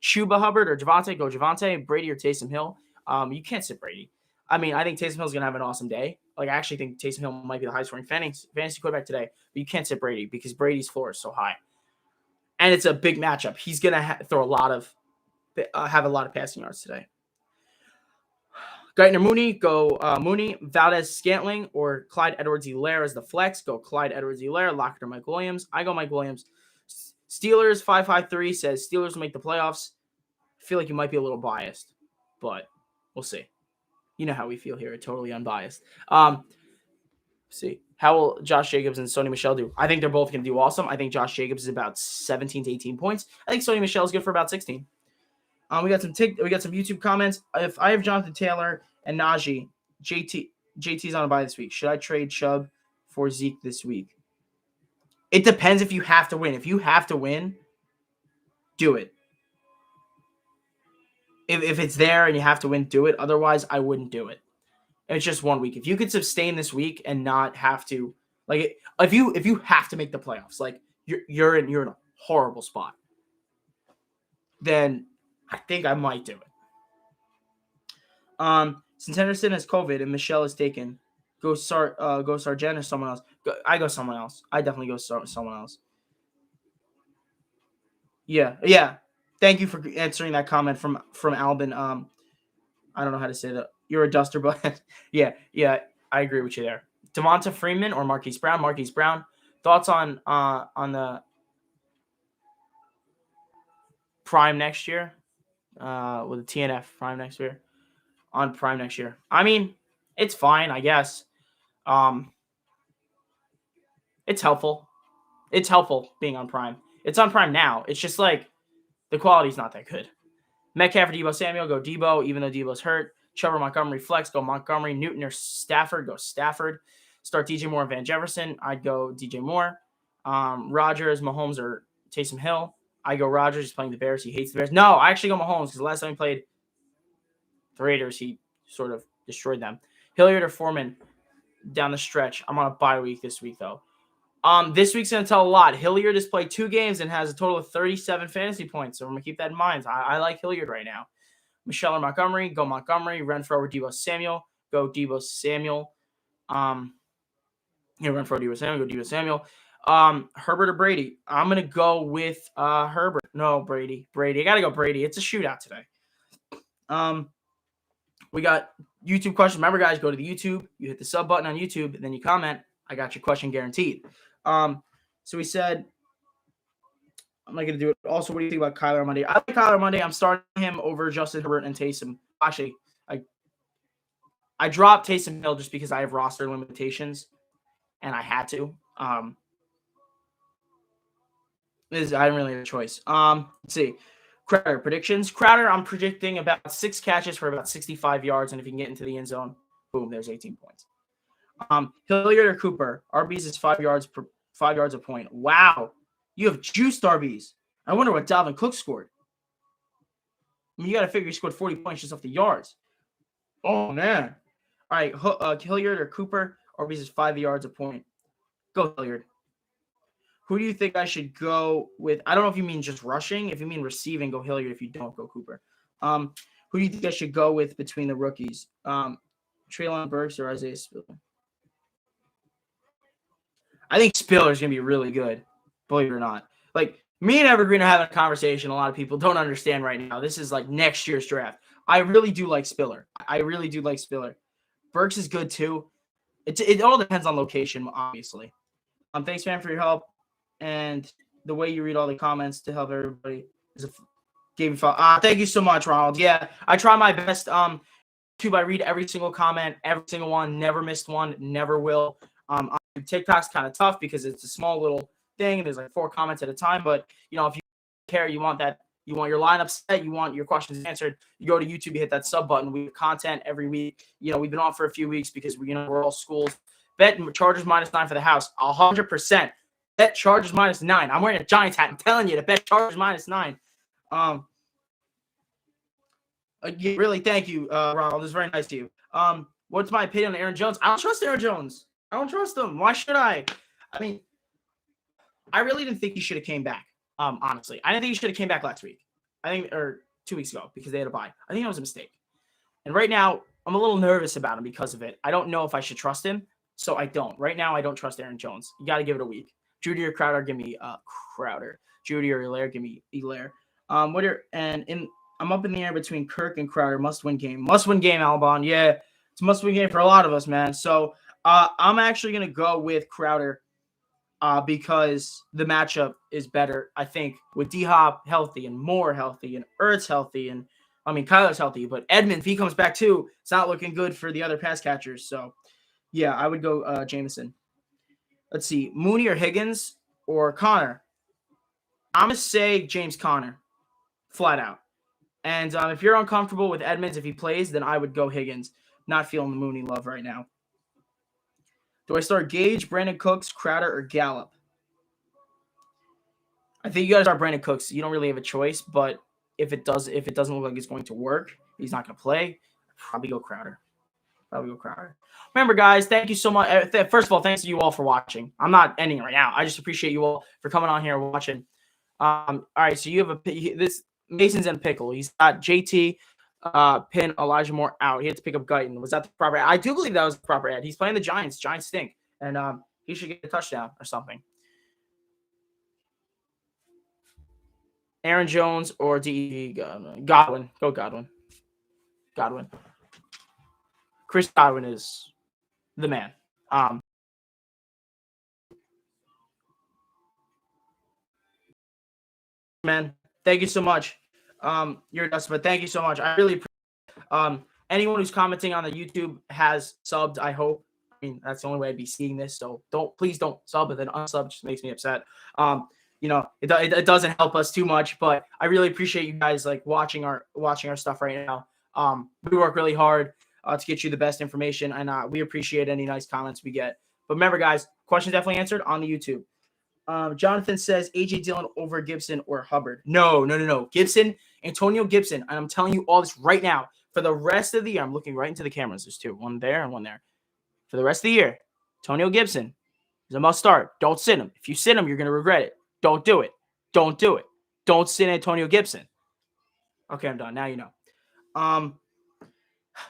Chuba Hubbard or Javonte. Go Javonte. Brady or Taysom Hill. You can't sit Brady. I think Taysom Hill's going to have an awesome day. I actually think Taysom Hill might be the highest scoring fantasy quarterback today. But you can't sit Brady because Brady's floor is so high. And it's a big matchup. He's going to have a lot of passing yards today. Guyton or Mooney, go Mooney. Valdez Scantling or Clyde Edwards-Helaire as the flex. Go Clyde Edwards-Helaire. Lockett or Mike Williams. I go Mike Williams. Steelers 553 says Steelers will make the playoffs. I feel like you might be a little biased, but we'll see. You know how we feel here. Totally unbiased. See. How will Josh Jacobs and Sony Michel do? I think they're both going to do awesome. I think Josh Jacobs is about 17 to 18 points. I think Sony Michel is good for about 16. We got some YouTube comments. If I have Jonathan Taylor and Najee, JT's on a bye this week. Should I trade Chubb for Zeke this week? It depends if you have to win. If you have to win, do it. If it's there and you have to win, do it. Otherwise, I wouldn't do it. And it's just 1 week. If you could sustain this week and not have to, if you have to make the playoffs, you're in a horrible spot, then I think I might do it. Since Henderson has COVID and Michelle is taken, go Sargent or someone else. I go someone else. I definitely go someone else. Yeah. Thank you for answering that comment from Albin. I don't know how to say that. You're a duster, but yeah, I agree with you there. Devonta Freeman or Marquise Brown? Marquise Brown. Thoughts on the prime next year? With the TNF prime next year. On prime next year. It's fine, I guess. It's helpful. It's helpful being on prime. It's on prime now. It's just the quality's not that good. Metcalf or Deebo Samuel, go Deebo, even though Deebo's hurt. Trevor Montgomery flex, go Montgomery. Newton or Stafford, go Stafford. Start DJ Moore and Van Jefferson. I'd go DJ Moore. Rodgers, Mahomes, or Taysom Hill. I go Rodgers. He's playing the Bears. He hates the Bears. No, I actually go Mahomes because the last time he played the Raiders, he sort of destroyed them. Hilliard or Foreman down the stretch. I'm on a bye week this week, though. This week's going to tell a lot. Hilliard has played 2 games and has a total of 37 fantasy points, so I'm going to keep that in mind. I like Hilliard right now. Michelle or Montgomery, go Montgomery. Renfrow or Deebo Samuel, go Deebo Samuel. Renfrow or Deebo Samuel, go Deebo Samuel. Hubbard or Brady? I'm going to go with Herbert. No, Brady. I got to go Brady. It's a shootout today. We got YouTube questions. Remember, guys, go to the YouTube. You hit the sub button on YouTube, and then you comment. I got your question guaranteed. So we said, I'm not going to do it. Also, what do you think about Kyler Monday? I like Kyler Monday. I'm starting him over Justin Herbert and Taysom. Actually, I dropped Taysom Hill just because I have roster limitations, and I had to. I didn't really have a choice. Let's see. Crowder predictions. Crowder, I'm predicting about 6 catches for about 65 yards, and if he can get into the end zone, boom, there's 18 points. Hilliard or Cooper? RBs is 5 yards a point. Wow, you have juiced RBs. I wonder what Dalvin Cook scored. You got to figure he scored 40 points just off the yards. Oh man! All right, Hilliard or Cooper? RBs is 5 yards a point. Go Hilliard. Who do you think I should go with? I don't know if you mean just rushing. If you mean receiving, go Hilliard. If you don't, go Cooper. Who do you think I should go with between the rookies? Treylon Burks or Isaiah Spiller? I think Spiller's going to be really good, believe it or not. Me and Evergreen are having a conversation a lot of people don't understand right now. This is next year's draft. I really do like Spiller. Burks is good too. It all depends on location, obviously. Thanks, man, for your help and the way you read all the comments to help everybody. Gave me 5. Thank you so much, Ronald. Yeah, I try my best. YouTube, I read every single comment, every single one. Never missed one. Never will. TikTok's kind of tough because it's a small little thing. There's like 4 comments at a time. But if you care, you want your lineup set, you want your questions answered, you go to YouTube, you hit that sub button. We have content every week. We've been on for a few weeks because we're all schools. Bet Chargers -9 for the house. 100%. Bet Chargers -9. I'm wearing a Giants hat. I'm telling you to bet Chargers -9. Yeah, really, thank you, Ronald. This is very nice to you. What's my opinion on Aaron Jones? I don't trust Aaron Jones. I don't trust him. Why should I? I mean, I really didn't think he should have came back. Honestly, I didn't think he should have came back last week. Or 2 weeks ago because they had a bye. I think that was a mistake. And right now, I'm a little nervous about him because of it. I don't know if I should trust him, so I don't. Right now, I don't trust Aaron Jones. You got to give it a week. Judy or Crowder, give me Crowder. Judy or Hilaire, give me Hilaire. I'm up in the air between Kirk and Crowder. Must-win game. Must-win game, Albon. Yeah, it's a must-win game for a lot of us, man. So I'm actually going to go with Crowder because the matchup is better, I think, with D-Hop healthy and Moore healthy and Ertz healthy. And, Kyla's healthy. But Edmund, if he comes back too, it's not looking good for the other pass catchers. So, yeah, I would go Jameson. Let's see. Mooney or Higgins or Connor? I'm going to say James Conner. Flat out. And if you're uncomfortable with Edmonds, if he plays, then I would go Higgins. Not feeling the Mooney love right now. Do I start Gage, Brandon Cooks, Crowder, or Gallup? I think you guys are Brandon Cooks. You don't really have a choice, but if it doesn't look like it's going to work, he's not going to play. Probably go Crowder. Remember, guys, thank you so much. First of all, thanks to you all for watching. I'm not ending it right now. I just appreciate you all for coming on here and watching. All right, so you have this. Mason's in pickle. He's got JT, Pin, Elijah Moore out. He had to pick up Guyton. Was that the proper ad? I do believe that was the proper ad. He's playing the Giants. Giants stink. And he should get a touchdown or something. Aaron Jones or Godwin. Go Godwin. Chris Godwin is the man. Man, thank you so much. You're dust, but thank you so much. I really appreciate anyone who's commenting on the YouTube has subbed, I hope. That's the only way I'd be seeing this. So please don't sub, and then unsub just makes me upset. It doesn't help us too much, but I really appreciate you guys like watching our stuff right now. We work really hard to get you the best information, and we appreciate any nice comments we get. But remember, guys, questions definitely answered on the YouTube. Jonathan says AJ Dillon over Gibson or Hubbard. No. Gibson, Antonio Gibson. And I'm telling you all this right now. For the rest of the year, I'm looking right into the cameras. There's 2, one there and one there. For the rest of the year, Antonio Gibson is a must start. Don't sit him. If you sit him, you're going to regret it. Don't do it. Don't sit Antonio Gibson. Okay, I'm done. Now you know.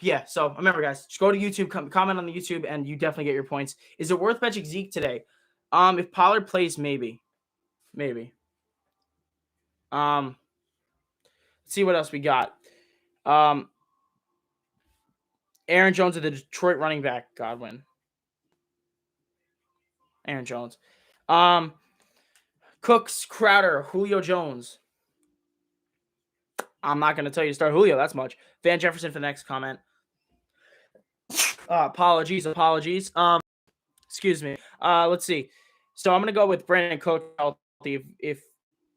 Yeah, so remember, guys, just go to YouTube, comment on the YouTube, and you definitely get your points. Is it worth benching Zeke today? If Pollard plays, maybe. Let's see what else we got. Aaron Jones of the Detroit running back, Godwin. Aaron Jones. Cooks, Crowder, Julio Jones. I'm not going to tell you to start Julio. That's much. Van Jefferson for the next comment. Apologies. Excuse me. Let's see. So I'm going to go with Brandon Cook. If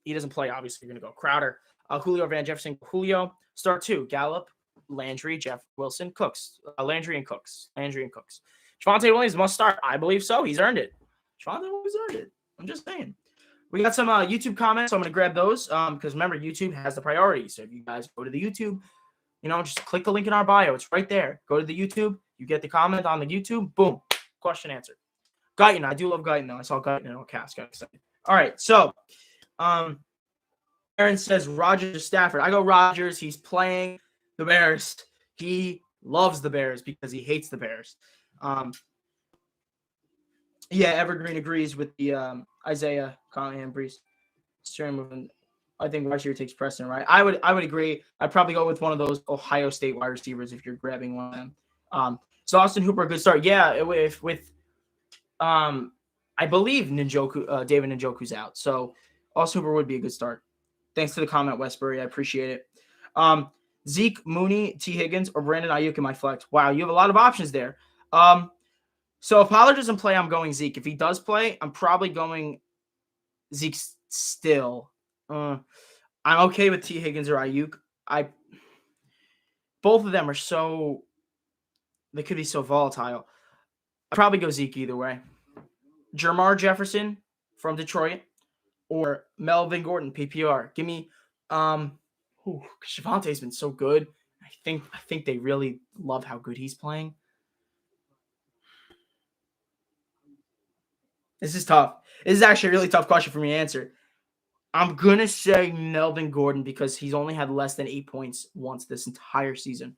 he doesn't play, obviously, you're going to go Crowder. Julio, Van Jefferson, Julio. Start 2. Gallup, Landry, Jeff Wilson, Cooks. Landry and Cooks. Javonte Williams must start. I believe so. He's earned it. Javonte Williams earned it. I'm just saying. We got some YouTube comments, so I'm going to grab those because remember, YouTube has the priority. So if you guys go to the YouTube, just click the link in our bio. It's right there. Go to the YouTube. You get the comment on the YouTube. Boom. Question answered. Guyton. I do love Guyton, though. I saw Guyton in a cast. Got excited. All right. So Aaron says Rodgers or Stafford. I go Rodgers. He's playing the Bears. He loves the Bears because he hates the Bears. Yeah, Evergreen agrees with the Isaiah, Callahan, Brees. I think Rushier takes Preston, right? I would agree. I'd probably go with one of those Ohio State wide receivers if you're grabbing one of them. So Austin Hooper, a good start. Yeah, with I believe David Njoku's out. So Austin Hooper would be a good start. Thanks for the comment, Westbury. I appreciate it. Zeke, Mooney, T. Higgins, or Brandon Ayuk in my flex. Wow, you have a lot of options there. So if Pollard doesn't play, I'm going Zeke. If he does play, I'm probably going Zeke still. I'm okay with T. Higgins or Ayuk. Both of them are they could be so volatile. I'd probably go Zeke either way. Jermar Jefferson from Detroit or Melvin Gordon, PPR. Give me Javonte's been so good. I think they really love how good he's playing. This is tough. This is actually a really tough question for me to answer. I'm going to say Melvin Gordon because he's only had less than 8 points once this entire season.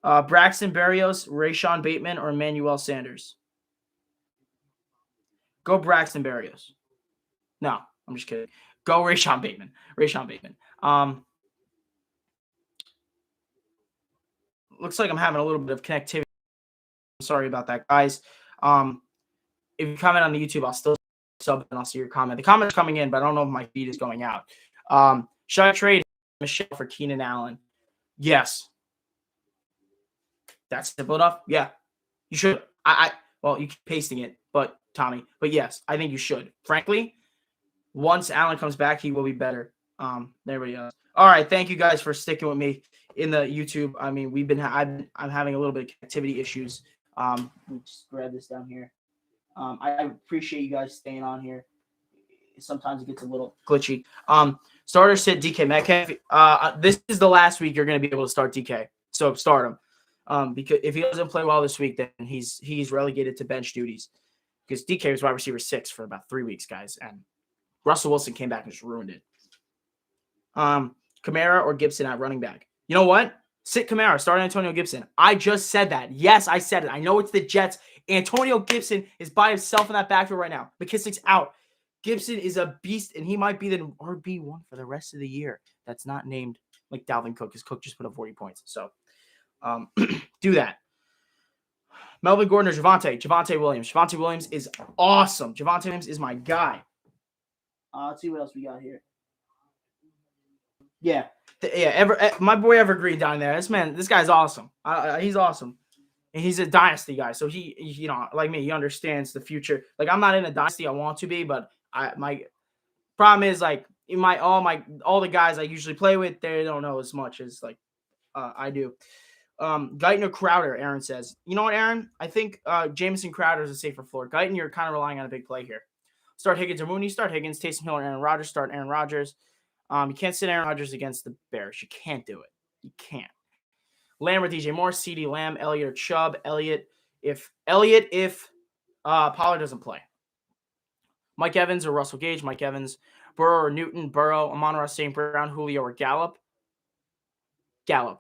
Braxton Berrios, Rayshon Bateman, or Emmanuel Sanders? Go Braxton Berrios. No, I'm just kidding. Go Rayshon Bateman. Looks like I'm having a little bit of connectivity. I'm sorry about that, guys. If you comment on the YouTube, I'll still sub and I'll see your comment. The comments are coming in, but I don't know if my feed is going out. Should I trade Michelle for Keenan Allen? Yes. That's simple enough. Yeah, you should. Well, you keep pasting it, but Tommy. But yes, I think you should. Frankly, once Allen comes back, he will be better. Everybody else. All right, thank you guys for sticking with me in the YouTube. I mean, I'm having a little bit of activity issues. Let me just grab this down here. I appreciate you guys staying on here. Sometimes it gets a little glitchy. Starter sit DK Metcalf. This is the last week you're going to be able to start DK. So start him. Because if he doesn't play well this week, then he's relegated to bench duties. Because DK was wide receiver 6 for about 3 weeks, guys, and Russell Wilson came back and just ruined it. Kamara or Gibson at running back. You know what? Sit Kamara. Start Antonio Gibson. I just said that. Yes, I said it. I know it's the Jets. Antonio Gibson is by himself in that backfield right now. McKissick's out. Gibson is a beast, and he might be the RB1 for the rest of the year. That's not named like Dalvin Cook, because Cook just put up 40 points. So do that. Melvin Gordon or Javonte Williams. Javonte Williams is awesome. Javonte Williams is my guy. Let's see what else we got here. Yeah. My boy Evergreen down there. This guy's awesome. He's awesome. And he's a dynasty guy. So he, you know, like me, he understands the future. Like, I'm not in a dynasty. I want to be, but my problem is, like, all the guys I usually play with, they don't know as much as like I do. Guyton or Crowder, Aaron says. You know what, Aaron? I think Jamison Crowder is a safer floor. Guyton, you're kind of relying on a big play here. Start Higgins or Mooney. Start Higgins. Taysom Hill or Aaron Rodgers. Start Aaron Rodgers. You can't sit Aaron Rodgers against the Bears. You can't do it. You can't. Lamb or DJ Moore. CD Lamb. Elliott or Chubb. Elliott if Pollard doesn't play. Mike Evans or Russell Gage. Mike Evans. Burrow or Newton. Burrow. Amon-Ra St. Brown. Julio or Gallup. Crowder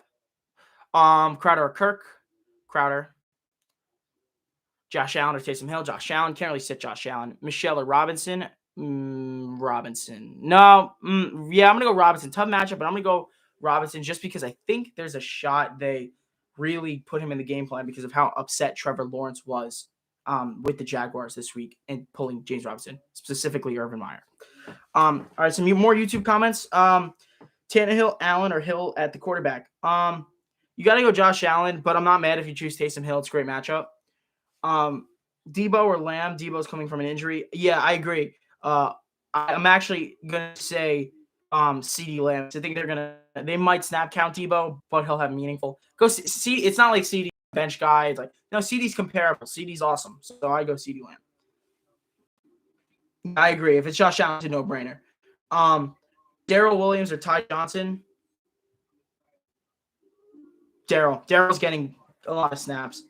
or Kirk. Crowder. Josh Allen or Taysom Hill. Josh Allen. Can't really sit Josh Allen. Michelle or Robinson. Robinson. No. Yeah, I'm going to go Robinson. Tough matchup, but I'm going to go Robinson just because I think there's a shot they really put him in the game plan because of how upset Trevor Lawrence was with the Jaguars this week and pulling James Robinson, specifically Urban Meyer. All right, some more YouTube comments. Tannehill, Allen, or Hill at the quarterback. You got to go Josh Allen, but I'm not mad if you choose Taysom Hill. It's a great matchup. Debo or Lamb. Debo's coming from an injury. Yeah, I agree. I'm actually going to say CD Lamb. I think they might snap count Debo, but he'll have meaningful. Go see. It's not like CD bench guy. It's like, no, CD's comparable. CD's awesome. So I go CD Lamb. I agree. If it's Josh Allen, it's a no-brainer. Darrell Williams or Ty Johnson. Darrell's getting a lot of snaps.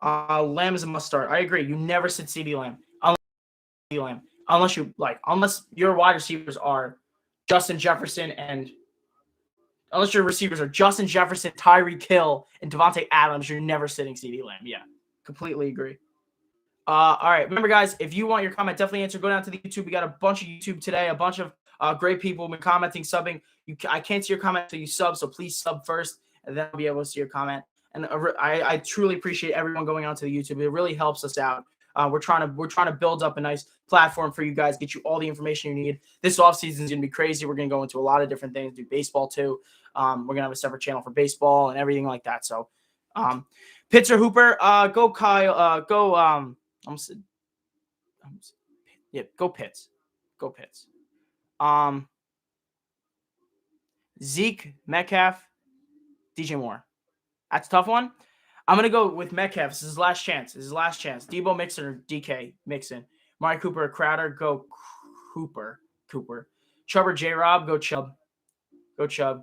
Lamb is a must start. I agree. You never sit CD Lamb. Unless your wide receivers are Justin Jefferson unless your receivers are Justin Jefferson, Tyreek Hill, and Devontae Adams, you're never sitting CD Lamb. Yeah, completely agree. All right. Remember, guys, if you want your comment, definitely answer. Go down to the YouTube. We got a bunch of YouTube today, a bunch of great people have been commenting, subbing. I can't see your comment until you sub, so please sub first, and then I'll be able to see your comment. And I truly appreciate everyone going on to the YouTube. It really helps us out. We're trying to build up a nice platform for you guys, get you all the information you need. This offseason is going to be crazy. We're going to go into a lot of different things, do baseball too. We're going to have a separate channel for baseball and everything like that. So, Pitts or Hooper, go Kyle, go, go Pitts. Go Pitts. Zeke, Metcalf, DJ Moore. That's a tough one. I'm going to go with Metcalf. This is his last chance. Debo Mixon or DK Mixon. Mari Cooper or Crowder, go Cooper. Chubb or J-Rob, go Chubb.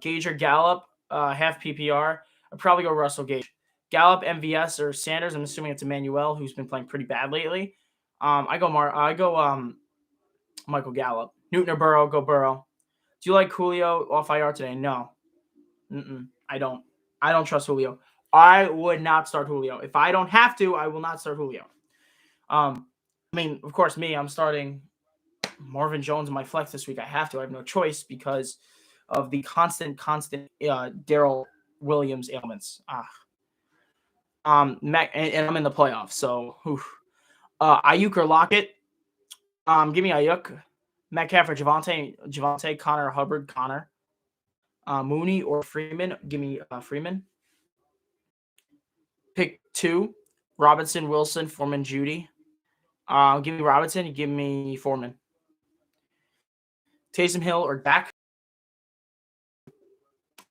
Gage or Gallup, half PPR. I'd probably go Russell Gage. Gallup, MVS, or Sanders. I'm assuming it's Emmanuel, who's been playing pretty bad lately. I go Michael Gallup. Newton or Burrow, go Burrow. Do you like Julio off IR today? No. I don't. I don't trust Julio. I would not start Julio. If I don't have to, I will not start Julio. I mean, of course, I'm starting Marvin Jones in my flex this week. I have to. I have no choice because of the constant Darrell Williams ailments. And I'm in the playoffs, so Ayuk or Lockett. Give me Ayuk. Metcalf or Javonte, Connor or Hubbard, Connor. Mooney or Freeman, give me Freeman. Pick 2, Robinson, Wilson, Foreman, Judy. Give me Robinson, give me Foreman. Taysom Hill or Dak.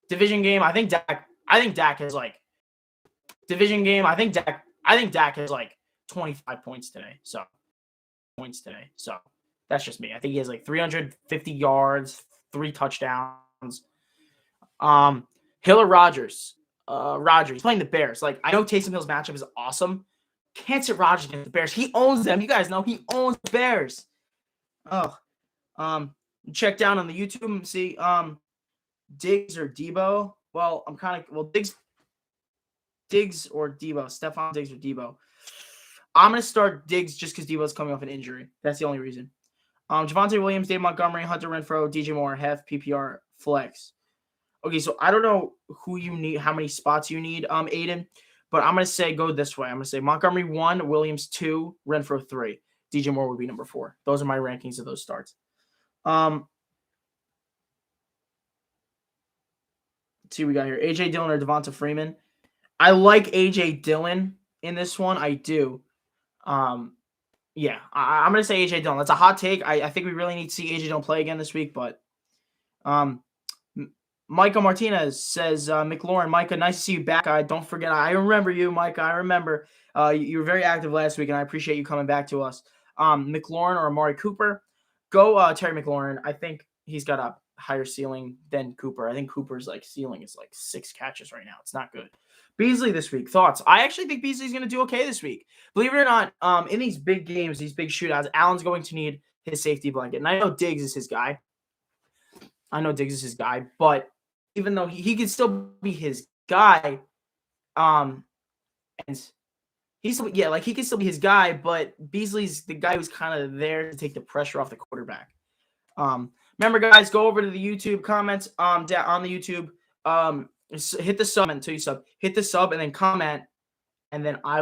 Division game, I think Dak is like division game. I think Dak has like 25 points today. So that's just me. I think he has like 350 yards, 3 touchdowns. Hill or Rodgers. Rodgers playing the Bears. Like, I know Taysom Hill's matchup is awesome. Can't sit Rodgers against the Bears. He owns them. You guys know he owns the Bears. Check down on the YouTube and see Diggs or Debo. Well, Diggs or Debo. Stephon Diggs or Debo. I'm gonna start Diggs just because Debo's coming off an injury. That's the only reason. Javonte Williams, Dave Montgomery, Hunter Renfrow, DJ Moore, half PPR flex. Okay, so I don't know who you need, how many spots you need, Aiden, but I'm going to say go this way. I'm going to say Montgomery 1, Williams 2, Renfrow 3. DJ Moore would be number 4. Those are my rankings of those starts. Let's see what we got here. A.J. Dillon or Devonta Freeman. I like A.J. Dillon in this one. I do. I'm going to say A.J. Dillon. That's a hot take. I think we really need to see A.J. Dillon play again this week, but Micah Martinez says, Mclaurin, Micah, nice to see you back. Don't forget, I remember you, Micah. I remember. You were very active last week, and I appreciate you coming back to us. Mclaurin or Amari Cooper. Go Terry McLaurin. I think he's got a higher ceiling than Cooper. I think Cooper's ceiling is 6 catches right now. It's not good. Beasley this week. Thoughts? I actually think Beasley's going to do okay this week. Believe it or not, in these big games, these big shootouts, Allen's going to need his safety blanket. And I know Diggs is his guy. But even though he can still be his guy, and he can still be his guy, but Beasley's the guy who's kind of there to take the pressure off the quarterback. Remember, guys, go over to the YouTube comments on the YouTube. Hit the sub until you sub. Hit the sub and then comment, and then I